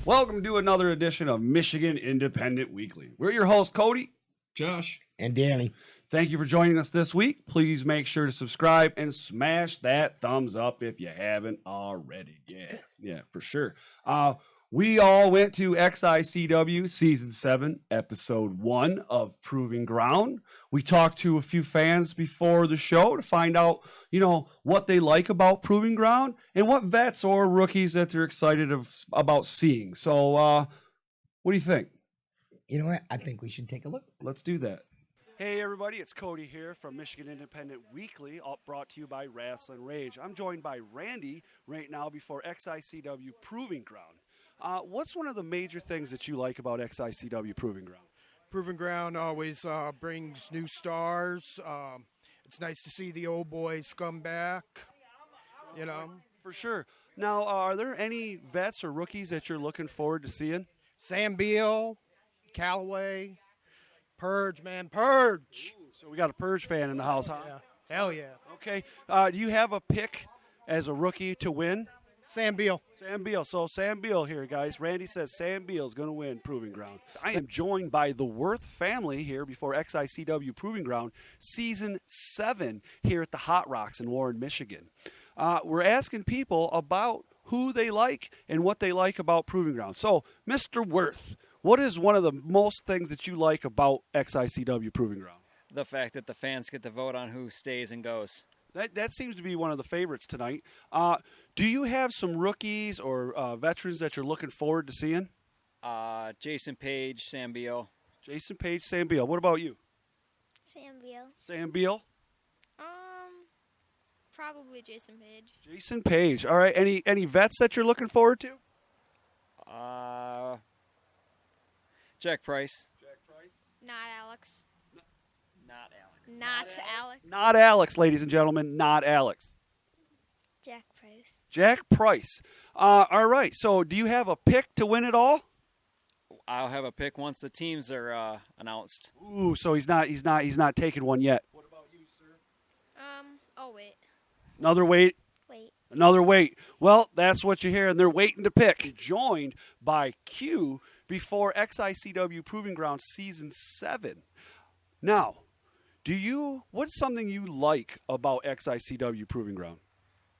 Welcome to another edition of Michigan Independent Weekly. We're your hosts, Cody, Josh, and Danny. Thank you for joining us this week. Please make sure to subscribe and smash that thumbs up if you haven't already. Yeah, for sure. We all went to XICW Season 7, Episode 1 of Proving Ground. We talked to a few fans before the show to find out, what they like about Proving Ground and what vets or rookies that they're excited about seeing. So, what do you think? You know what? I think we should take a look. Let's do that. Hey everybody, it's Cody here from Michigan Independent Weekly, brought to you by Rasslin Rage. I'm joined by Randy right now before XICW Proving Ground. What's one of the major things that you like about XICW Proving Ground? Proving Ground always brings new stars. It's nice to see the old boys come back, For sure. Now, are there any vets or rookies that you're looking forward to seeing? Sam Beal, Callaway, Purge, man, Purge. Ooh, so we got a Purge fan in the house, huh? Yeah. Hell yeah. Okay. Do you have a pick as a rookie to win? Sam Beal. Sam Beal. So Sam Beal here, guys. Randy says Sam Beal is going to win Proving Ground. I am joined by the Worth family here before XICW Proving Ground Season 7 here at the Hot Rocks in Warren, Michigan. We're asking people about who they like and what they like about Proving Ground. So, Mr. Worth, what is one of the most things that you like about XICW Proving Ground? The fact that the fans get to vote on who stays and goes. That seems to be one of the favorites tonight. Do you have some rookies or veterans that you're looking forward to seeing? Jason Page, Sam Beal. Jason Page, Sam Beal. What about you? Sam Beal. Sam Beal? Probably Jason Page. Jason Page. All right. Any vets that you're looking forward to? Jack Price. Jack Price. Not Alex. Not Alex. Not Alex. Not Alex, ladies and gentlemen. Not Alex. Jack Price. Jack Price. All right. So, do you have a pick to win it all? I'll have a pick once the teams are announced. Ooh, so he's not taking one yet. What about you, sir? Oh wait. Another wait. Another wait. Well, that's what you hear, and they're waiting to pick. Joined by Q before XICW Proving Ground Season 7. Now, what's something you like about XICW Proving Ground?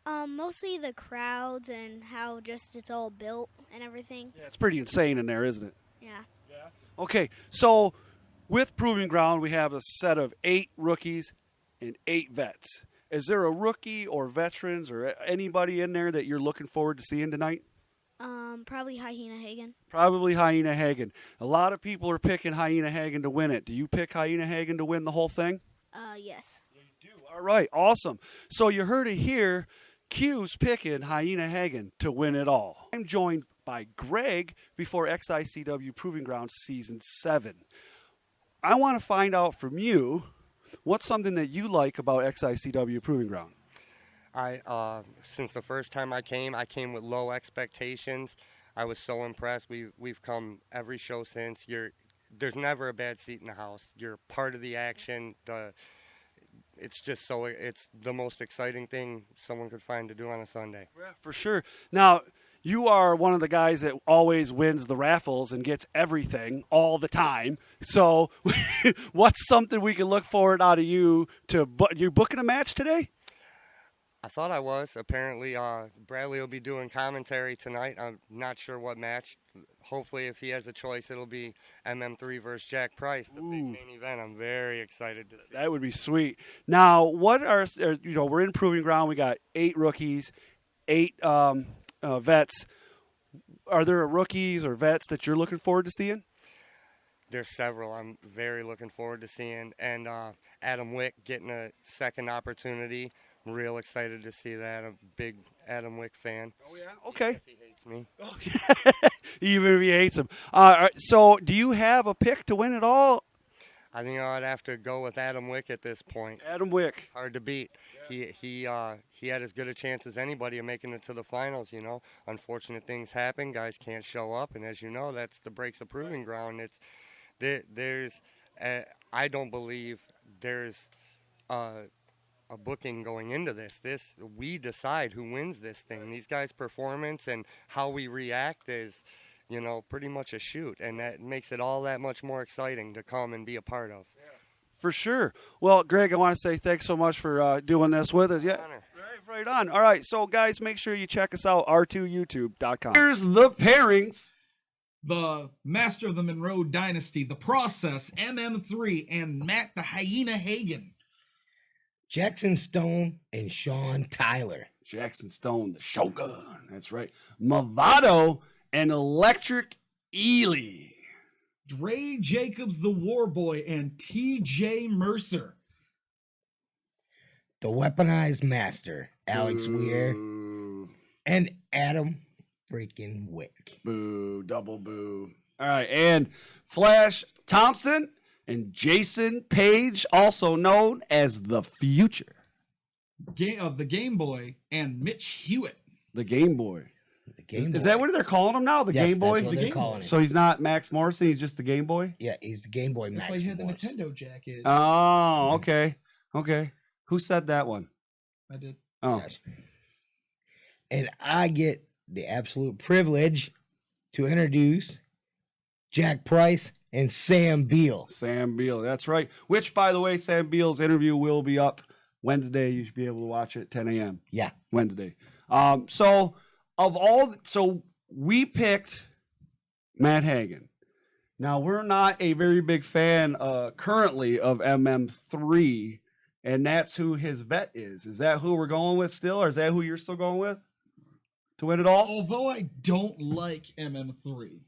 Mostly the crowds and how just it's all built and everything. Yeah, it's pretty insane in there, isn't it? Yeah. Okay, so with Proving Ground, we have a set of 8 rookies and 8 vets. Is there a rookie or veterans or anybody in there that you're looking forward to seeing tonight? Probably Hyena Hagen. Probably Hyena Hagen. A lot of people are picking Hyena Hagen to win it. Do you pick Hyena Hagen to win the whole thing? Yes. You do. All right, awesome. So you heard it here. Q's picking Hyena Hagen to win it all. I'm joined by Greg before XICW Proving Ground Season 7. I want to find out from you, what's something that you like about XICW Proving Ground? Since the first time I came with low expectations. I was so impressed. We've come every show since. There's never a bad seat in the house. You're part of the action. It's the most exciting thing someone could find to do on a Sunday. Yeah, for sure. Now, you are one of the guys that always wins the raffles and gets everything all the time. So what's something we can look forward out of you to? You booking a match today? I thought I was. Apparently, Bradley will be doing commentary tonight. I'm not sure what match. Hopefully, if he has a choice, it'll be MM3 versus Jack Price, the big main event. I'm very excited to see. That would be sweet. Now, we're in Proving Ground. We got 8 rookies, 8 vets. Are there rookies or vets that you're looking forward to seeing? There's several I'm very looking forward to seeing. And Adam Wick getting a second opportunity. I'm real excited to see that. I'm a big Adam Wick fan. Oh, yeah? Okay. Even if he hates me. Oh, even if he hates him. So do you have a pick to win it all? I think I'd have to go with Adam Wick at this point. Adam Wick. Hard to beat. Yeah. He had as good a chance as anybody of making it to the finals, Unfortunate things happen. Guys can't show up. And as you know, that's the breaks of Proving Ground. I don't believe there's a booking going into this. We decide who wins this thing. These guys' performance and how we react is, pretty much a shoot, and that makes it all that much more exciting to come and be a part of. For sure. Well, Greg, I want to say thanks so much for doing this with us. Yeah, right on. All right, so guys, make sure you check us out, r2youtube.com. Here's the pairings. The Master of the Monroe Dynasty, The Process, MM3, and Matt the Hyena Hagen. Jackson Stone and Sean Tyler. Jackson Stone, the Shogun. That's right. Movado and Electric Ely. Dre Jacobs, the Warboy, and TJ Mercer. The Weaponized Master, Alex Weir, and Adam freaking Wick. Boo, double boo. All right, and Flash Thompson and Jason Page, also known as the Future. Of the Game Boy, and Mitch Hewitt. The Game Boy. The Game Boy. Is that what they're calling him now? The Yes, Game Boy? that's what they're calling him. So he's not Max Morrison, he's just the Game Boy? Yeah, he's the Game Boy That's Max why he had the Morris. Nintendo jacket. Oh, okay. Okay. Who said that one? I did. Oh. Yes. And I get the absolute privilege to introduce Jack Price and Sam Beal. Sam Beal, that's right. Which, by the way, Sam Beal's interview will be up Wednesday. You should be able to watch it at 10 a.m. Yeah. Wednesday. So we picked Matt Hagen. Now, we're not a very big fan currently of MM3, and that's who his vet is. Is that who we're going with still, or is that who you're still going with to win it all? Although I don't like MM3,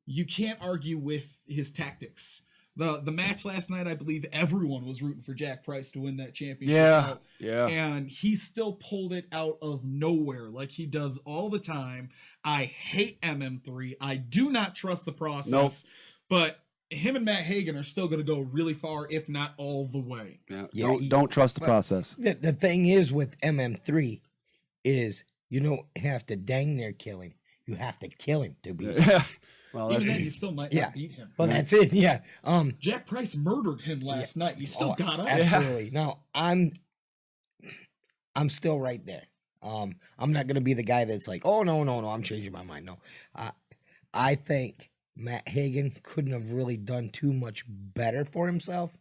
you can't argue with his tactics. The match last night, I believe everyone was rooting for Jack Price to win that championship. Yeah, out, and he still pulled it out of nowhere like he does all the time. I hate MM3. I do not trust the process. Nope. But him and Matt Hagen are still going to go really far, if not all the way. Yeah, don't trust the process. The thing is with MM3 is you don't have to dang near kill him. You have to kill him to beat him. Well, Even that's then, you still might Yeah. not beat him. Well, that's it. Yeah. Jack Price murdered him last night. He still got up. Absolutely. Now I'm still right there. I'm not gonna be the guy that's like, oh no, I'm changing my mind. No, I think Matt Hagen couldn't have really done too much better for himself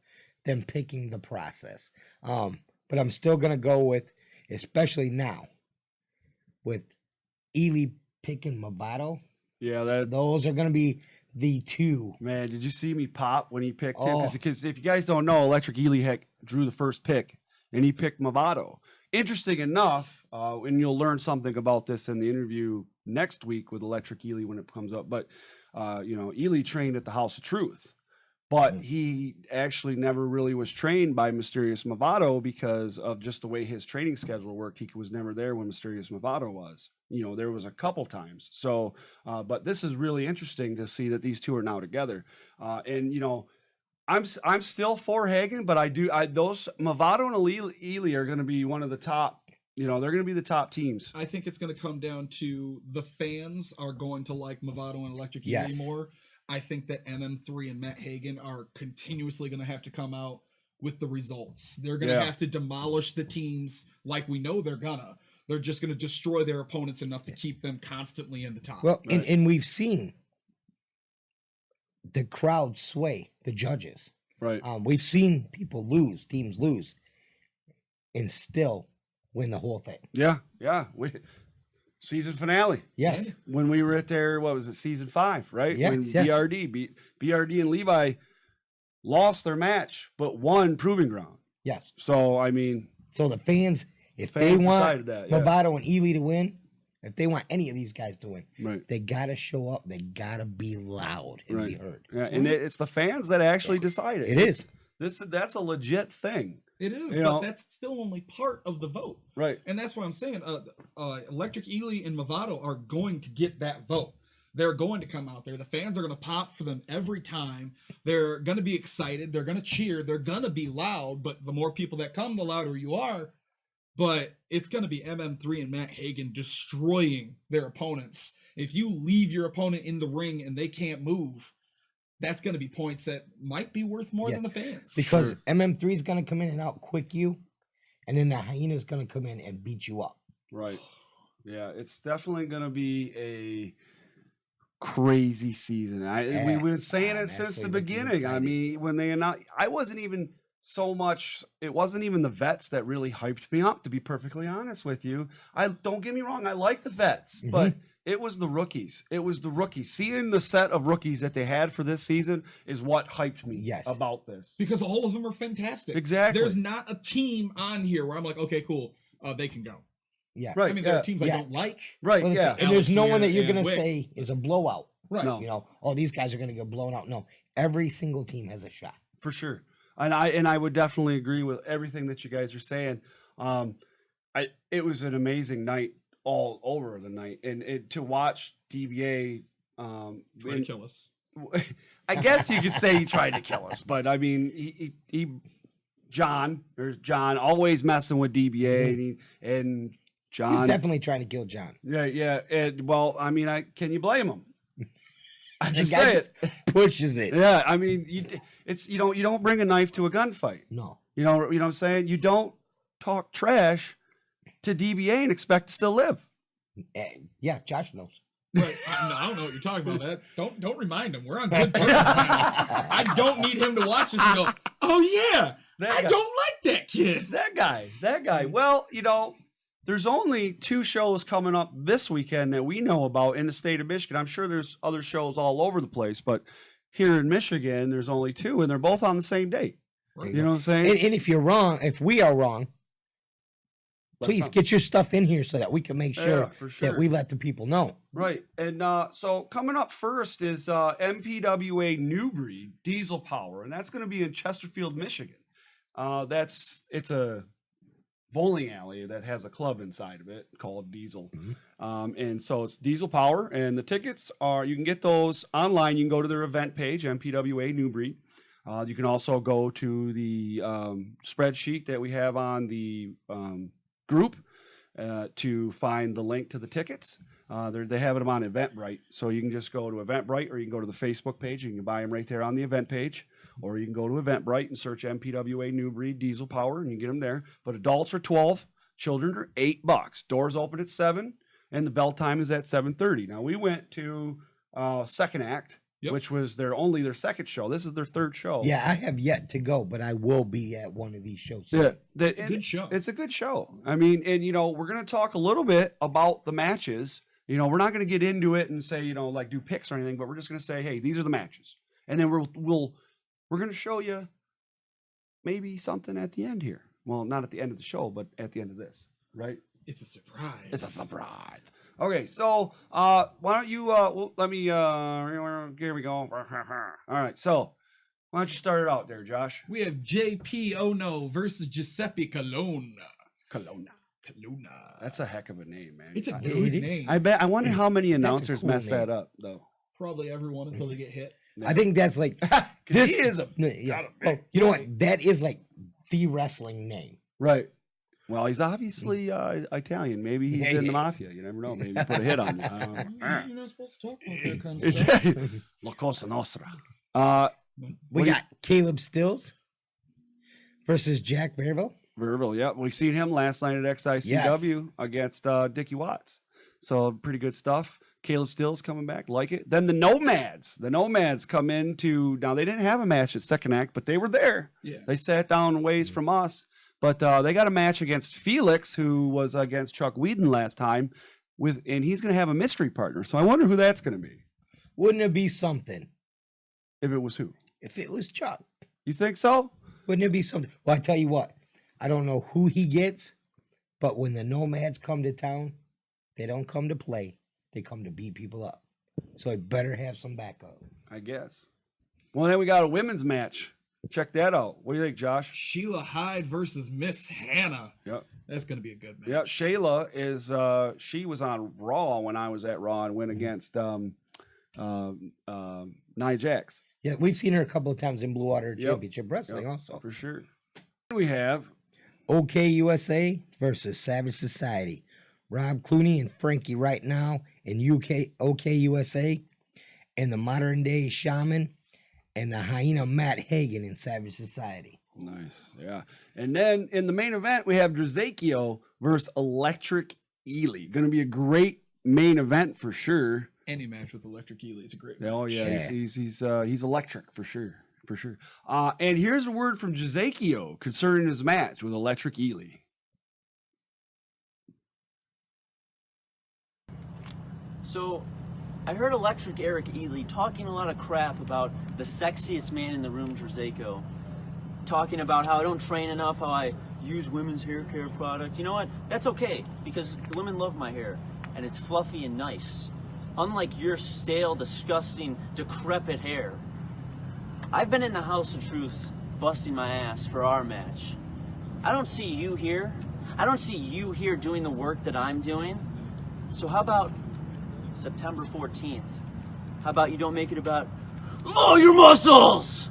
than picking the process. But I'm still gonna go with, especially now, with Ely picking Movado. yeah. Those are gonna be the two. Man, did you see me pop when he picked him? Oh. Because if you guys don't know, Electric Ely drew the first pick, and he picked Movado. Interesting enough, and you'll learn something about this in the interview next week with Electric Ely when it comes up. But Ely trained at the House of Truth, but he actually never really was trained by Mysterious Movado because of just the way his training schedule worked. He was never there when Mysterious Movado was. There was a couple times. So, but this is really interesting to see that these two are now together. I'm still for Hagen, but those Movado and Ely are going to be one of the top. They're going to be the top teams. I think it's going to come down to the fans are going to like Movado and Electric Ely Yes. more. I think that MM3 and Matt Hagen are continuously going to have to come out with the results. They're going to have to demolish the teams like we know they're gonna. They're just going to destroy their opponents enough to keep them constantly in the top. Well, and we've seen the crowd sway the judges. Right. We've seen people lose, teams lose, and still win the whole thing. Yeah. Season finale. Yes. When we were at their, what was it, season 5, right? Yes, When yes. BRD and Levi lost their match, but won Proving Ground. Yes. So, I mean, So the fans, if Fans they want decided that, yeah. Movado and Ely to win, if they want any of these guys to win, right. they got to show up. They got to be loud and be Right. heard. Yeah, and it's the fans that actually decide it. It is. That's a legit thing. It is, You but know. that's still only part of the vote. Right. And that's what I'm saying. Electric Ely and Movado are going to get that vote. They're going to come out there. The fans are going to pop for them every time. They're going to be excited. They're going to cheer. They're going to be loud. But the more people that come, the louder you are. But it's going to be MM3 and Matt Hagen destroying their opponents. If you leave your opponent in the ring and they can't move, that's going to be points that might be worth more Yeah. than the fans. Because Sure. MM3 is going to come in and out quick you, and then the Hyena's gonna come in and beat you up. Right. Yeah, it's definitely going to be a crazy season. We've been saying I'm it since the actually looking beginning. I excited. mean, when they announced, I wasn't even so much. It wasn't even the vets that really hyped me up. To be perfectly honest with you, I don't get me wrong. I like the vets, but it was the rookies. It was the rookies. Seeing the set of rookies that they had for this season is what hyped me Yes. about this. Because all of them are fantastic. Exactly. There's not a team on here where I'm like, okay, cool, they can go. Yeah. Right. I mean, there yeah. are teams I Yeah. don't like. Right. Well, Yeah. and there's no one that you're Alexia gonna and Wick. say is a blowout. Right. No. You know, oh, these guys are gonna get blown out. No, every single team has a shot. For sure. And I would definitely agree with everything that you guys are saying. It was an amazing night all over the night, and to watch DBA. Trying to kill us. I guess you could say he tried to kill us, but I mean, John always messing with DBA, and John He's definitely trying to kill John. yeah, and well, I mean, can you blame him? I The just guy say just it. pushes it. Yeah, I mean, you don't bring a knife to a gunfight. No. You know what I'm saying? You don't talk trash to DBA and expect to still live. Yeah, Josh knows. Right. I don't know what you're talking about. That don't remind him. We're on good terms now. I don't need him to watch this and go, oh yeah, I guy. don't like that kid. That guy. Well, there's only 2 shows coming up this weekend that we know about in the state of Michigan. I'm sure there's other shows all over the place, but here in Michigan, there's only 2, and they're both on the same date. Right. You know what I'm saying? And if you're wrong, if we are wrong, Let us please know. get your stuff in here so that we can make Yeah, sure for sure. that we let the people know. Right. And so coming up first is MPWA New Breed Diesel Power, and that's going to be in Chesterfield, Michigan. It's a bowling alley that has a club inside of it called Diesel. And so it's Diesel Power, and the tickets you can get those online. You can go to their event page, MPWA New Breed. You can also go to the spreadsheet that we have on the group to find the link to the tickets. They have them on Eventbrite, so you can just go to Eventbrite, or you can go to the Facebook page. You can buy them right there on the event page, or you can go to Eventbrite and search MPWA New Breed Diesel Power, and you get them there. But adults are $12, children are $8. Doors open at 7, and the bell time is at 7:30. Now we went to second act, which was their second show. This is their 3rd show. Yeah, I have yet to go, but I will be at one of these shows. Yeah, It's a good show. It's a good show. I mean, and we're going to talk a little bit about the matches. We're not going to get into it and say, like do picks or anything, but we're just going to say, hey, these are the matches, and then we're going to show you maybe something at the end here. Well, not at the end of the show, but at the end of this, right? It's a surprise. It's a surprise. Okay, so why don't you? Let me. Here we go. All right, so why don't you start it out there, Josh? We have JP Ono versus Giuseppe Colonna. Colonna. That's a heck of a name, man. It's a It good is. name. I wonder how many a announcers cool mess name. that up, though. Probably everyone until they get hit. I think that's like 'Cause this he is a yeah. got a big Oh, you know what? That is like the wrestling name. right. Well, he's obviously Italian. Maybe he's in the mafia. You never know. Maybe put a hit on you. I don't know. You're not supposed to talk about that kind of stuff. It's La Cosa Nostra. We What do you- got Caleb Stills versus Jack Verville. Verbal, yeah. We seen him last night at XICW against Dickie Watts. So pretty good stuff. Caleb Stills coming back, like it. Then the Nomads. The Nomads come into, now they didn't have a match at second act, but they were there. Yeah. They sat down ways from us, but they got a match against Felix, who was against Chuck Whedon last time, and he's going to have a mystery partner. So I wonder who that's going to be. Wouldn't it be something If it was who? if it was Chuck? You think so? Wouldn't it be something? Well, I tell you what, I don't know who he gets, but when the Nomads come to town, they don't come to play. They come to beat people up. So it better have some backup. I guess. Well, then we got a women's match. Check that out. What do you think, Josh? Sheila Hyde versus Miss Hannah. Yep. That's going to be a good match. Yeah, Shayla is she was on Raw when I was at Raw and went against Nia Jax. Yeah, we've seen her a couple of times in Blue Water Yep. Championship Wrestling Yep, also. for sure. We have OK USA versus Savage Society. Rob Clooney and Frankie right now in OK USA, and the Modern Day Shaman and the Hyena Matt Hagen in Savage Society. Nice. Yeah. And then in the main event, we have Zico versus Electric Ely. Going to be a great main event for sure. Any match with Electric Ely is a great Oh match. yeah, he's electric for sure. And here's a word from Zico concerning his match with Electric Ely. So, I heard Electric Eric Ely talking a lot of crap about the sexiest man in the room, Zico. Talking about how I don't train enough, how I use women's hair care product. You know what? That's okay, because the women love my hair, and it's fluffy and nice. Unlike your stale, disgusting, decrepit hair. I've been in the House of Truth busting my ass for our match. I don't see you here. I don't see you here doing the work that I'm doing. So how about September 14th? How about you don't make it about, oh, your muscles?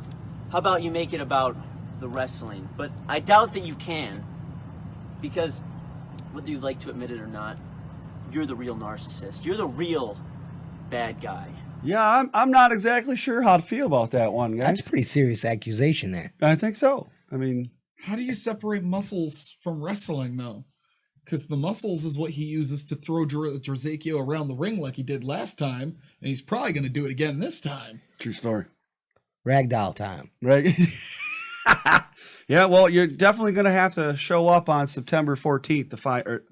How about you make it about the wrestling? But I doubt that you can, because whether you like to admit it or not, you're the real narcissist. You're the real bad guy. Yeah, I'm not exactly sure how to feel about that one, guys. That's a pretty serious accusation there. I think so. I mean, How do you separate muscles from wrestling, though? Because the muscles is what he uses to throw Zico around the ring like he did last time, and he's probably going to do it again this time. true story. Ragdoll time. Right? Yeah, well, you're definitely going to have to show up on September 14th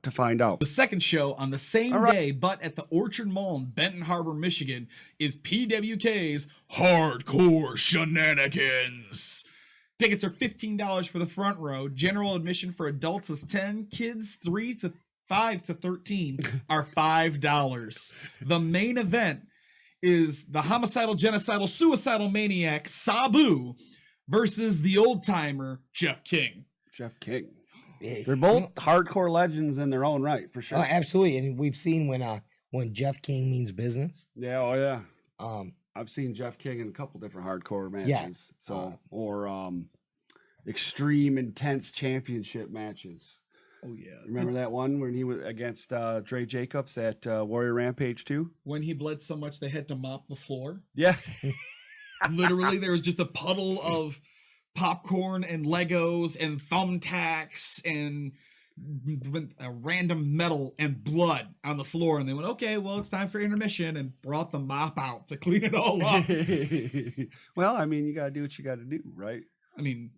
to find out. The second show on the same day, but at the Orchard Mall in Benton Harbor, Michigan, is PWK's Hardcore Shenanigans. Tickets are $15 for the front row. General admission for adults is $10. Kids 5 to 13 are $5. The main event is the homicidal, genocidal, suicidal maniac Sabu versus the old timer Jeff King. Jeff King. Yeah. They're both hardcore legends in their own right, for sure. Oh, absolutely. And we've seen when Jeff King means business. Yeah, oh yeah. Um, I've seen Jeff King in a couple different hardcore matches. Yeah. Or extreme intense championship matches. Oh yeah. Remember that one when he was against Dre Jacobs at Warrior Rampage 2? When he bled so much they had to mop the floor. Yeah. Literally, there was just a puddle of popcorn and Legos and thumbtacks and random metal and blood on the floor. And they went, okay, well, it's time for intermission, and brought the mop out to clean it all up. Well, I mean, you got to do what you got to do, right? I mean,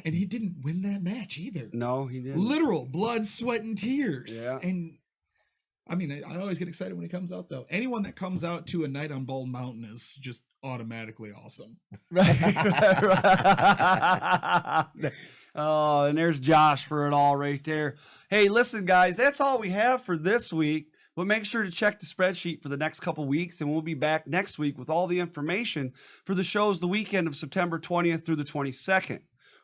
and he didn't win that match either. No, he didn't. Literal blood, sweat, and tears. Yeah. And I mean, I always get excited when he comes out, though. Anyone that comes out to a night on Bald Mountain is just automatically awesome. Oh, and there's Josh for it all right there. Hey, listen, guys, that's all we have for this week. But make sure to check the spreadsheet for the next couple weeks, and we'll be back next week with all the information for the shows the weekend of September 20th through the 22nd.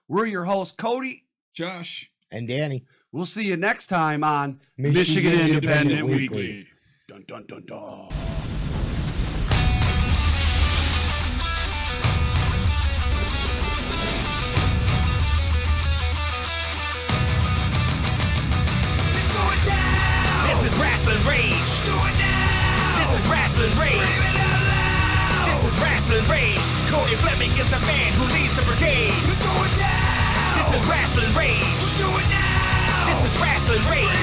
We're your hosts, Cody, Josh, and Danny. We'll see you next time on Michigan Independent Independent Weekly. Weekly. Dun, dun, dun, dun. It's going down. This is Rasslin Rage. Do it now. This is Rasslin Rage. Scream it out loud. This is Rasslin Rage. Cody Fleming is the man who leads the brigade. It's going down. This is Rasslin Rage. We'll do it now. This is Rasslin Rage.